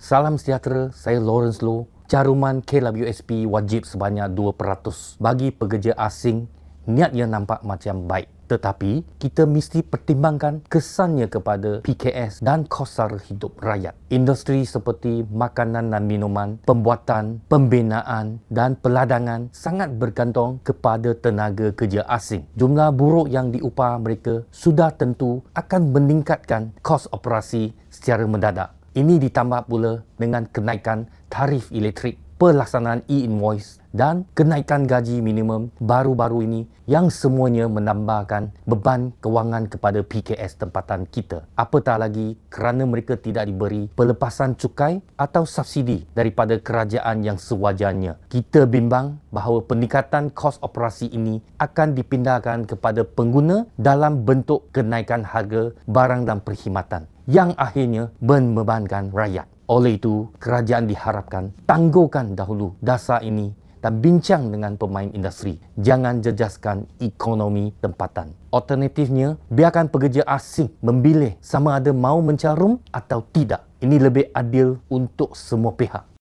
Salam sejahtera, saya Lawrence Low. Caruman KWSP wajib sebanyak 2% bagi pekerja asing. Niatnya nampak macam baik. Tetapi, kita mesti pertimbangkan kesannya kepada PKS dan kos sara hidup rakyat. Industri seperti makanan dan minuman, pembuatan, pembinaan dan peladangan sangat bergantung kepada tenaga kerja asing. Jumlah buruh yang diupah mereka sudah tentu akan meningkatkan kos operasi secara mendadak. Ini ditambah pula dengan kenaikan tarif elektrik, pelaksanaan e-invoice dan kenaikan gaji minimum baru-baru ini yang semuanya menambahkan beban kewangan kepada PKS tempatan kita. Apatah lagi kerana mereka tidak diberi pelepasan cukai atau subsidi daripada kerajaan yang sewajarnya. Kita bimbang bahawa peningkatan kos operasi ini akan dipindahkan kepada pengguna dalam bentuk kenaikan harga barang dan perkhidmatan yang akhirnya membebankan rakyat. Oleh itu, kerajaan diharapkan tangguhkan dahulu dasar ini dan bincang dengan pemain industri. Jangan jejaskan ekonomi tempatan. Alternatifnya, biarkan pekerja asing memilih sama ada mahu mencarum atau tidak. Ini lebih adil untuk semua pihak.